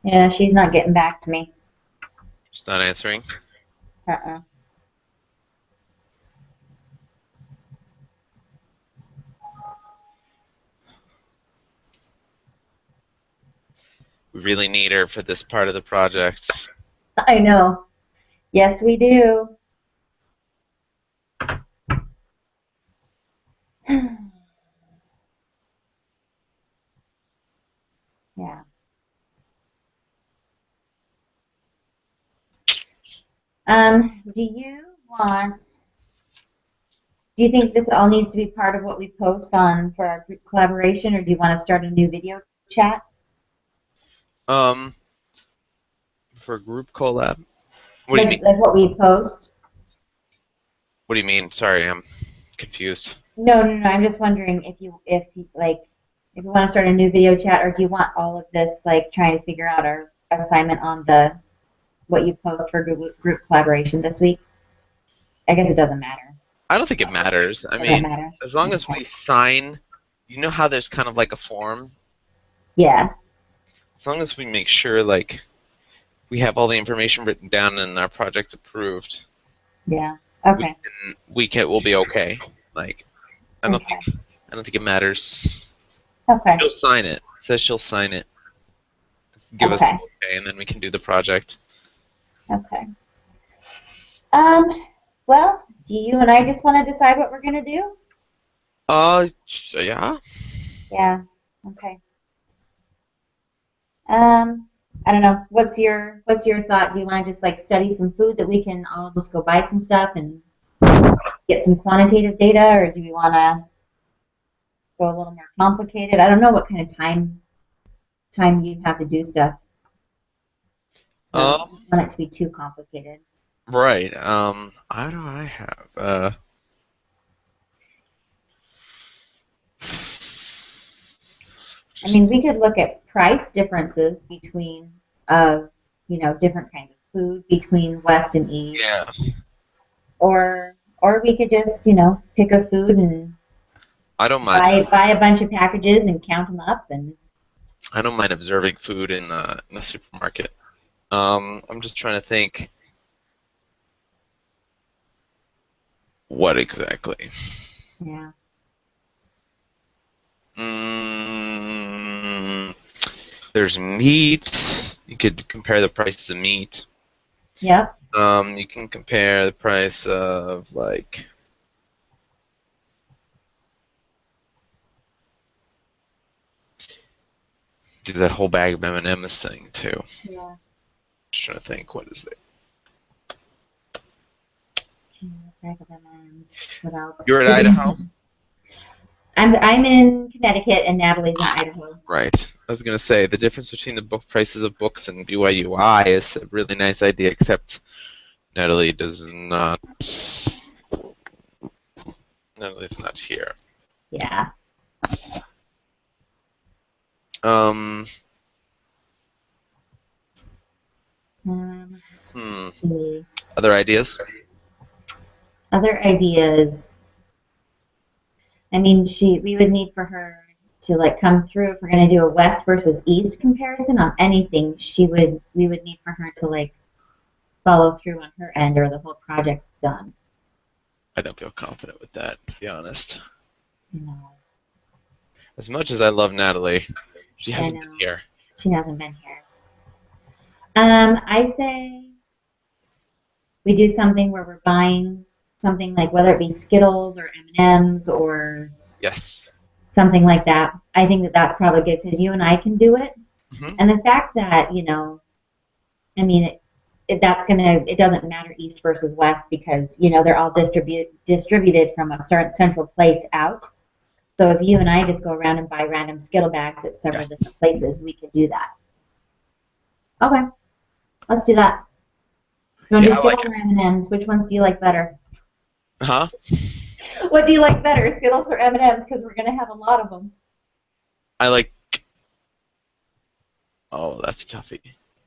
Speaker 1: Yeah, she's not getting back to me.
Speaker 2: She's not answering.
Speaker 1: Uh-uh.
Speaker 2: We really need her for this part of the project.
Speaker 1: I know. Yes, we do. Yeah. Do you want, do you think this all needs to be part of what we post on for our group collaboration, or do you want to start a new video chat?
Speaker 2: Um, for group collab. What do you mean?
Speaker 1: Like what we post?
Speaker 2: What do you mean? Sorry, I'm confused.
Speaker 1: No, no, no. I'm just wondering if you want to start a new video chat, or do you want all of this like trying to figure out our assignment on the what you post for group collaboration this week? I guess it doesn't matter.
Speaker 2: I don't think it matters. I
Speaker 1: Doesn't
Speaker 2: mean,
Speaker 1: matter.
Speaker 2: as long as
Speaker 1: Okay.
Speaker 2: we sign, you know how there's kind of like a form?
Speaker 1: Yeah.
Speaker 2: As long as we make sure, like, we have all the information written down and our project's approved,
Speaker 1: Yeah. Okay.
Speaker 2: we'll be okay. Like, I don't
Speaker 1: Okay.
Speaker 2: think it matters.
Speaker 1: Okay.
Speaker 2: She'll sign it. It says she'll sign it. Give us
Speaker 1: Okay.
Speaker 2: okay, and then we can do the project.
Speaker 1: Okay. Well, do you and I just want to decide what we're gonna do?
Speaker 2: Yeah.
Speaker 1: Yeah. Okay. I don't know. What's your thought? Do you want to just like study some food that we can all just go buy some stuff and get some quantitative data, or do we want to go a little more complicated? I don't know what kind of time you have to do stuff. So I don't
Speaker 2: Um,
Speaker 1: want it to be too complicated.
Speaker 2: right. How do I have?
Speaker 1: I
Speaker 2: Just
Speaker 1: mean, we could look at price differences between of different kinds of food between West and East,
Speaker 2: yeah.
Speaker 1: or we could just pick a food and
Speaker 2: I don't mind.
Speaker 1: buy a bunch of packages and count them up and
Speaker 2: I don't mind observing food in the supermarket. I'm just trying to think what exactly.
Speaker 1: yeah.
Speaker 2: Mm, there's meat. You could compare the prices of meat.
Speaker 1: Yep.
Speaker 2: You can compare the price of like do that whole bag of M&Ms thing too.
Speaker 1: Yeah.
Speaker 2: Just trying to think what is it.
Speaker 1: Bag of M&Ms. What else?
Speaker 2: You're at Idaho?
Speaker 1: I'm in Connecticut and Natalie's in Idaho.
Speaker 2: Right. I was gonna say the difference between the book prices of books and BYUI is a really nice idea, except Natalie does not. Natalie's not here.
Speaker 1: Yeah.
Speaker 2: Um.
Speaker 1: Um,
Speaker 2: Hmm.
Speaker 1: let's see.
Speaker 2: Other ideas?
Speaker 1: Other ideas. I mean, we would need for her to like come through if we're going to do a West versus East comparison on anything. We would need for her to like follow through on her end, or the whole project's done.
Speaker 2: I don't feel confident with that, to be honest.
Speaker 1: No.
Speaker 2: As much as I love Natalie, she
Speaker 1: I
Speaker 2: hasn't
Speaker 1: know.
Speaker 2: been here.
Speaker 1: She hasn't been here. I say we do something where we're buying something like whether it be Skittles or M&Ms or
Speaker 2: Yes.
Speaker 1: something like that. I think that that's probably good because you and I can do it.
Speaker 2: Hmm.
Speaker 1: And the fact that, I mean, it doesn't matter East versus West because, they're all distributed from a certain central place out. So if you and I just go around and buy random Skittle bags at several
Speaker 2: Yes.
Speaker 1: different places, we could do that. Okay, let's do that. You want to
Speaker 2: Yeah,
Speaker 1: do
Speaker 2: I like
Speaker 1: Skittles
Speaker 2: it.
Speaker 1: or M&Ms? Which ones do you like better?
Speaker 2: Huh?
Speaker 1: What do you like better, Skittles or M&Ms? Because we're going to have a lot of them.
Speaker 2: I like. Oh, that's toughy.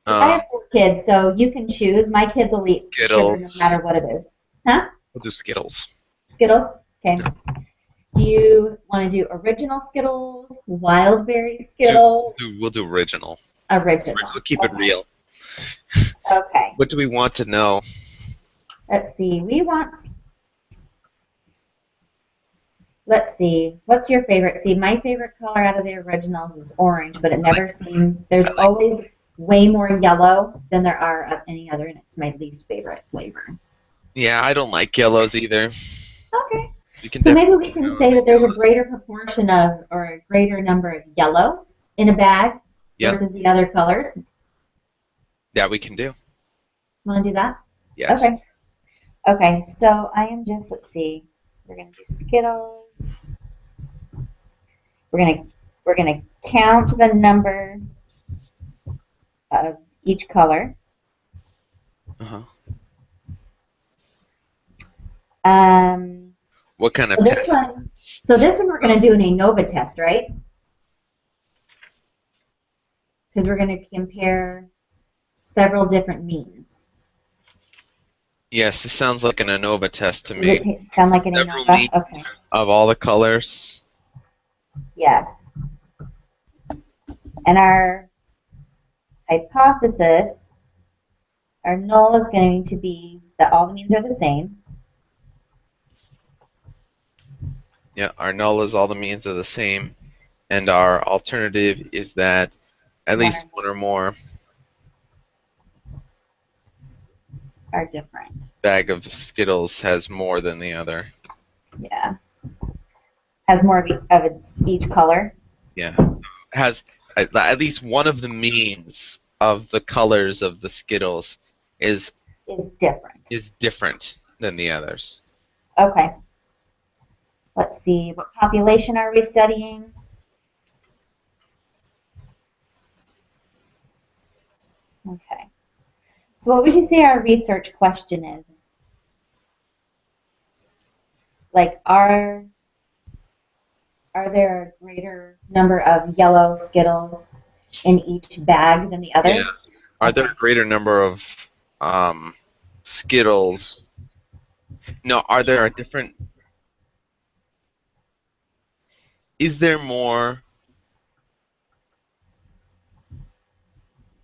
Speaker 1: So I
Speaker 2: Uh,
Speaker 1: have 4 kids, so you can choose. My kids will eat sugar no
Speaker 2: Skittles.
Speaker 1: matter what it is. Huh?
Speaker 2: We'll do Skittles.
Speaker 1: Skittles? Okay. Do you want to do original Skittles, wild berry Skittles,
Speaker 2: We'll do original.
Speaker 1: original?
Speaker 2: We'll keep it
Speaker 1: Okay.
Speaker 2: real.
Speaker 1: Okay.
Speaker 2: What do we want to know?
Speaker 1: Let's see. Let's see. What's your favorite? See, my favorite color out of the originals is orange, but it never seems, there's
Speaker 2: I like.
Speaker 1: always way more yellow than there are of any other, and it's my least favorite flavor.
Speaker 2: Yeah, I don't like yellows either.
Speaker 1: Okay.
Speaker 2: We can
Speaker 1: So maybe
Speaker 2: definitely
Speaker 1: we can
Speaker 2: go
Speaker 1: say
Speaker 2: with
Speaker 1: that there's a
Speaker 2: yellows.
Speaker 1: greater proportion of, or a greater number of yellow in a bag
Speaker 2: Yep.
Speaker 1: versus the other colors.
Speaker 2: Yeah, we can do.
Speaker 1: Want to do that?
Speaker 2: Yes.
Speaker 1: Okay. Okay. So I am just, let's see. We're going to do Skittles. We're gonna count the number of each color.
Speaker 2: Uh-huh.
Speaker 1: Um,
Speaker 2: What kind of
Speaker 1: so this
Speaker 2: test?
Speaker 1: one, so this one we're gonna do an ANOVA test, right? Because we're gonna compare several different means.
Speaker 2: Yes, this sounds like an ANOVA test to
Speaker 1: Does
Speaker 2: me.
Speaker 1: it sound like an
Speaker 2: Several
Speaker 1: ANOVA?
Speaker 2: means
Speaker 1: Okay.
Speaker 2: of all the colors.
Speaker 1: Yes. And our hypothesis, our null is going to be that all the means are the same.
Speaker 2: Yeah, our null is all the means are the same, and our alternative is that at least one or more
Speaker 1: Are different.
Speaker 2: bag of Skittles has more than the other.
Speaker 1: Yeah. Has more of each color.
Speaker 2: Yeah, has at least one of the means of the colors of the Skittles is
Speaker 1: Is different.
Speaker 2: different than the others.
Speaker 1: Okay. Let's see. What population are we studying? Okay. So what would you say our research question is? Like, are there a greater number of yellow Skittles in each bag than the
Speaker 2: Yeah.
Speaker 1: others?
Speaker 2: Are there a greater number of um, Skittles? No, are there a different? Is there more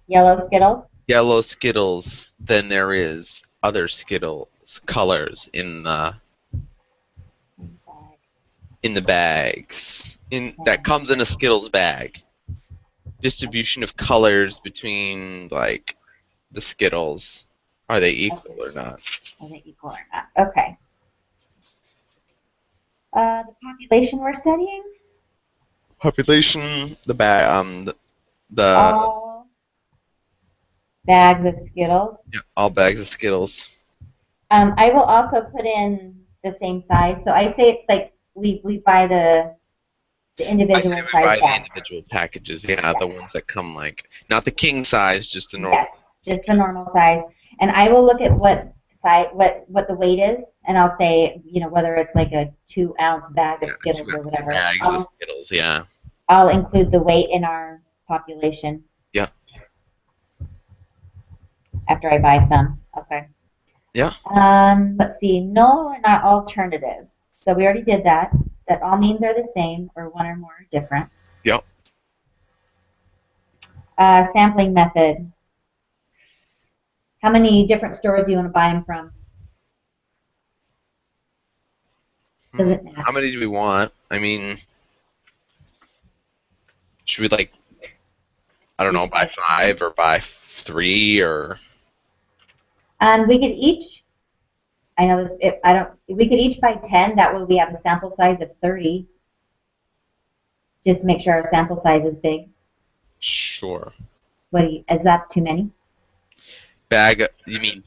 Speaker 1: Yellow Skittles?
Speaker 2: yellow Skittles than there is other Skittles colors in the bags in that comes in a Skittles bag? Distribution of colors between like the Skittles, are they equal or not?
Speaker 1: Are they equal or not? Okay. The population we're studying?
Speaker 2: Population, the bag, the
Speaker 1: All bags of Skittles.
Speaker 2: yeah, all bags of Skittles.
Speaker 1: I will also put in the same size. So I say it's like we buy the
Speaker 2: I say
Speaker 1: individual
Speaker 2: we
Speaker 1: size
Speaker 2: buy the
Speaker 1: bag.
Speaker 2: individual packages, yeah,
Speaker 1: Yes.
Speaker 2: the ones that come like not the king size, just the normal.
Speaker 1: Yes, just the normal size. And I will look at what size, what the weight is, and I'll say, whether it's like a 2-ounce bag of
Speaker 2: Yeah,
Speaker 1: Skittles
Speaker 2: 2
Speaker 1: or
Speaker 2: ounce
Speaker 1: whatever.
Speaker 2: bags of Skittles, yeah.
Speaker 1: I'll include the weight in our population.
Speaker 2: Yeah.
Speaker 1: After I buy some. Okay.
Speaker 2: Yeah.
Speaker 1: Let's see. Null and our alternative. So we already did that. That all means are the same, or one or more are different.
Speaker 2: Yep.
Speaker 1: Sampling method. How many different stores do you want to buy them from? Does it matter?
Speaker 2: How many do we want? I mean, should we like, I don't know, buy 5 or buy 3 or?
Speaker 1: We could each. I know this. I don't. We could each buy 10. That way we have a sample size of 30. Just to make sure our sample size is big.
Speaker 2: Sure.
Speaker 1: Is that too many?
Speaker 2: Bag, you mean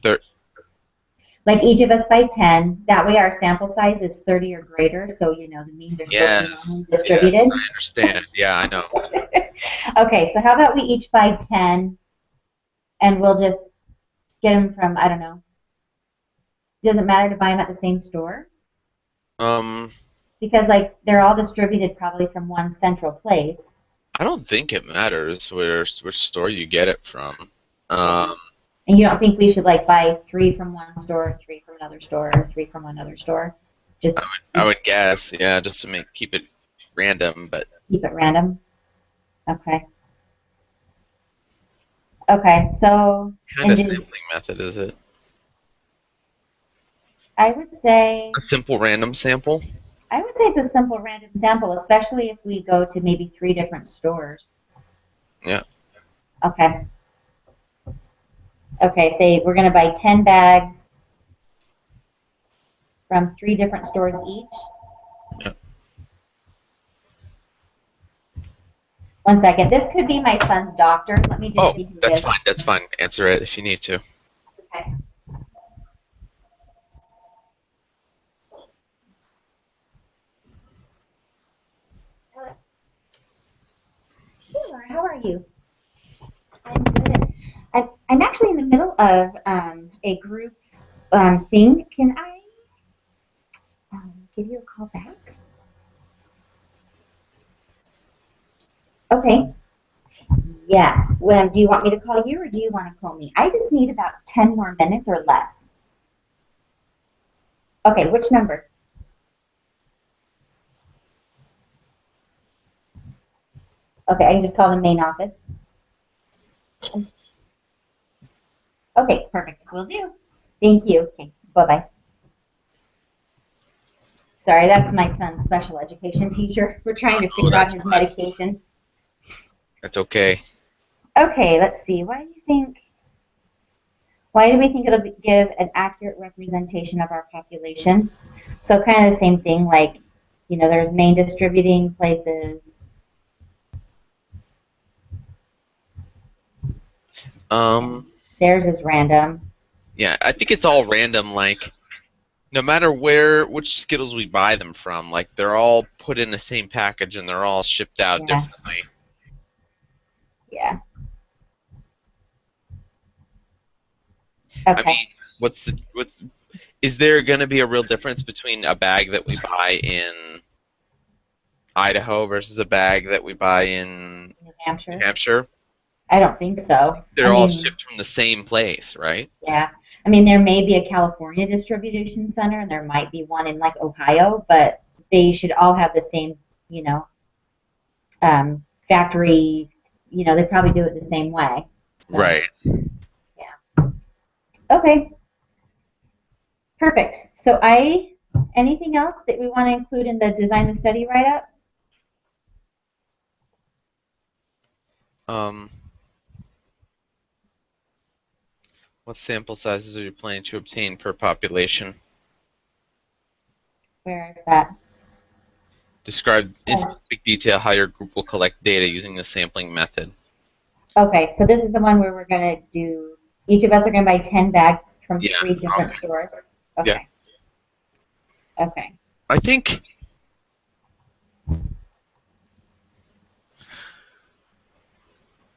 Speaker 1: Like each of us buy 10. That way our sample size is 30 or greater. So the means are supposed to be normally distributed.
Speaker 2: Yes, I understand. Yeah, I know.
Speaker 1: Okay, so how about we each buy 10, and we'll just get them from, I don't know. Does it matter to buy them at the same store? Because they're all distributed probably from one central place.
Speaker 2: I don't think it matters which store you get it from. Um,
Speaker 1: And you don't think we should like buy 3 from one store, 3 from another store, or 3 from another store? Just
Speaker 2: I would guess, yeah, just to keep it random, but
Speaker 1: keep it random. Okay. Okay. So,
Speaker 2: kind
Speaker 1: and
Speaker 2: of sampling method is it?
Speaker 1: I would say
Speaker 2: A simple random sample?
Speaker 1: it's a simple random sample, especially if we go to maybe 3 different stores.
Speaker 2: Yeah.
Speaker 1: Okay. Okay. Say we're going to buy 10 bags from 3 different stores each.
Speaker 2: Yeah.
Speaker 1: 1 second. This could be my son's doctor. Let me just
Speaker 2: Oh,
Speaker 1: see who it
Speaker 2: that's
Speaker 1: is.
Speaker 2: fine. That's fine. Answer it if you need to.
Speaker 1: Okay. Hello. Hey, Laura, how are you? I'm good. I'm actually in the middle of a group thing. Can I give you a call back? Okay. Yes. Well, do you want me to call you or do you want to call me? I just need about 10 more minutes or less. Okay, which number? Okay, I can just call the main office. Okay, perfect. Will do. Thank you. Okay, bye-bye. Sorry, that's my son's special education teacher. We're trying to
Speaker 2: Oh,
Speaker 1: figure out
Speaker 2: that's
Speaker 1: his
Speaker 2: fine.
Speaker 1: medication.
Speaker 2: That's okay.
Speaker 1: Okay, let's see. Why do we think it'll give an accurate representation of our population? So kind of the same thing, like, there's main distributing places. And
Speaker 2: Um,
Speaker 1: theirs is random.
Speaker 2: yeah, I think it's all random. Like, no matter which Skittles we buy them from, like they're all put in the same package and they're all shipped out
Speaker 1: Yeah,
Speaker 2: differently.
Speaker 1: yeah.
Speaker 2: I
Speaker 1: Okay.
Speaker 2: mean, what is there going to be a real difference between a bag that we buy in Idaho versus a bag that we buy in
Speaker 1: New
Speaker 2: New
Speaker 1: Hampshire?
Speaker 2: Hampshire?
Speaker 1: I don't think so. I
Speaker 2: They're all
Speaker 1: mean,
Speaker 2: shipped from the same place, right?
Speaker 1: yeah. I mean, there may be a California distribution center and there might be one in like Ohio, but they should all have the same, you know, factory. They probably do it the same way. So,
Speaker 2: Right.
Speaker 1: yeah. Okay, perfect. So anything else that we want to include in the design the study write-up?
Speaker 2: Um, what sample sizes are you planning to obtain per population?
Speaker 1: Where is that?
Speaker 2: Describe in
Speaker 1: Oh,
Speaker 2: specific detail how your group will collect data using the sampling method.
Speaker 1: okay, so this is the one where we're going to do, each of us are going to buy 10 bags from
Speaker 2: Yeah.
Speaker 1: 3 different
Speaker 2: Okay.
Speaker 1: stores.
Speaker 2: Yeah.
Speaker 1: Okay, okay.
Speaker 2: I think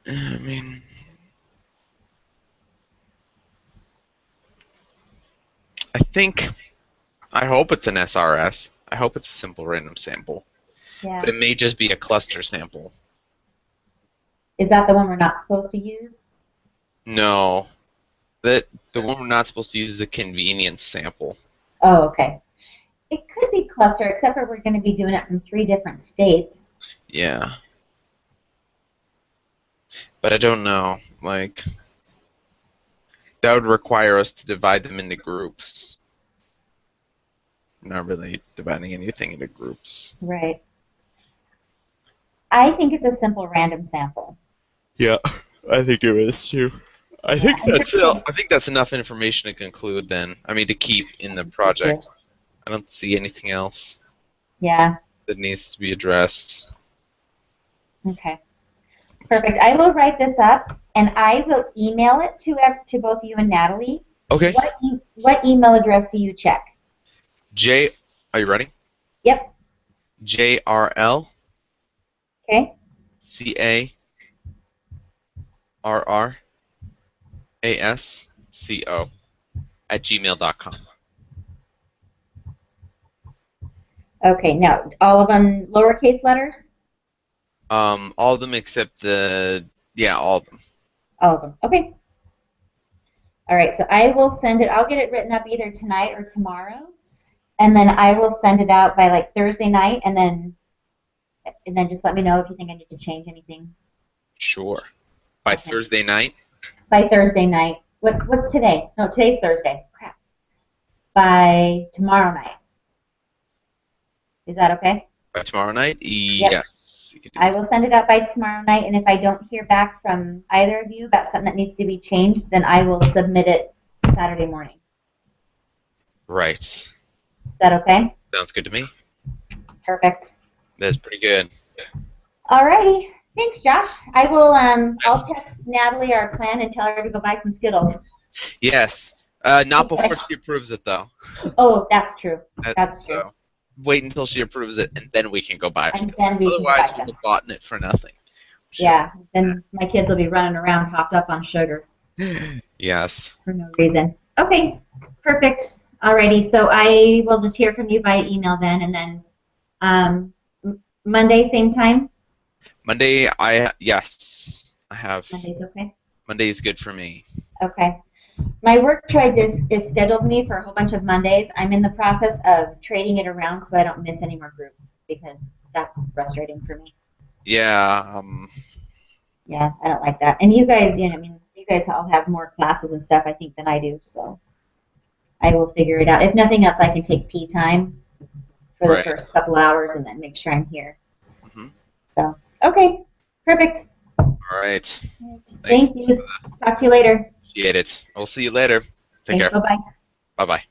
Speaker 2: I mean I hope it's an SRS. I hope it's a simple random sample. But
Speaker 1: Yeah.
Speaker 2: it may just be a cluster sample.
Speaker 1: Is that the one we're not supposed to use?
Speaker 2: No. The one we're not supposed to use is a convenience sample.
Speaker 1: Oh, okay. It could be cluster, except for we're going to be doing it from 3 different states.
Speaker 2: Yeah. But I don't know. Like that would require us to divide them into groups. We're not really dividing anything into groups.
Speaker 1: Right. I think it's a simple random sample.
Speaker 2: Yeah, I think it is too.
Speaker 1: Yeah, I'm pretty sure.
Speaker 2: I think that's enough information to conclude then. I mean to keep in
Speaker 1: I
Speaker 2: the
Speaker 1: think so too.
Speaker 2: project. I don't see anything else
Speaker 1: Yeah.
Speaker 2: that needs to be addressed.
Speaker 1: Okay. Perfect. I will write this up and I will email it to both you and Natalie.
Speaker 2: Okay.
Speaker 1: What email address do you check?
Speaker 2: Are you ready?
Speaker 1: Yep.
Speaker 2: JRL
Speaker 1: Okay.
Speaker 2: CARRASCO @gmail.com.
Speaker 1: Okay. Now, all of them lowercase letters?
Speaker 2: All of them except all of them.
Speaker 1: All of them. Okay. All right, so I will send it. I'll get it written up either tonight or tomorrow, and then I will send it out by like Thursday night, and then just let me know if you think I need to change anything.
Speaker 2: Sure. By
Speaker 1: Okay.
Speaker 2: Thursday night?
Speaker 1: By Thursday night. What's today? No, today's Thursday. Crap. By tomorrow night. Is that okay?
Speaker 2: By tomorrow night?
Speaker 1: Yep.
Speaker 2: Yes. You can do
Speaker 1: I
Speaker 2: it.
Speaker 1: will send it out by tomorrow night, and if I don't hear back from either of you about something that needs to be changed, then I will submit it Saturday morning.
Speaker 2: Right.
Speaker 1: Is that okay?
Speaker 2: Sounds good to me.
Speaker 1: Perfect.
Speaker 2: That's pretty good.
Speaker 1: Alrighty. Thanks, Josh. I will. I'll text Natalie our plan and tell her to go buy some Skittles.
Speaker 2: Yes. Not
Speaker 1: Okay.
Speaker 2: before she approves it, though.
Speaker 1: Oh, that's true. That's true.
Speaker 2: So, wait until she approves it, and then we can go buy our
Speaker 1: And
Speaker 2: stuff.
Speaker 1: then we can go
Speaker 2: Otherwise,
Speaker 1: buy
Speaker 2: we'll
Speaker 1: them.
Speaker 2: have bought it for nothing.
Speaker 1: Yeah. Then my kids will be running around hopped up on sugar
Speaker 2: Yes.
Speaker 1: for no reason. Okay. Perfect. Alrighty. So I will just hear from you by email then, and then Monday same time.
Speaker 2: Monday, yes, I have.
Speaker 1: Monday's okay.
Speaker 2: Monday is good for me.
Speaker 1: Okay. My work tried is scheduled me for a whole bunch of Mondays. I'm in the process of trading it around so I don't miss any more group because that's frustrating for me.
Speaker 2: Yeah.
Speaker 1: Yeah, I don't like that. And you guys, I mean, you guys all have more classes and stuff, I think, than I do. So I will figure it out. If nothing else, I can take P time for the
Speaker 2: Right.
Speaker 1: first couple hours and then make sure I'm here.
Speaker 2: Mm-hmm.
Speaker 1: So, okay, perfect.
Speaker 2: All right.
Speaker 1: Thank you. Talk to you later.
Speaker 2: Appreciate it. We'll see you later. Take
Speaker 1: Okay,
Speaker 2: care.
Speaker 1: bye-bye.
Speaker 2: Bye-bye.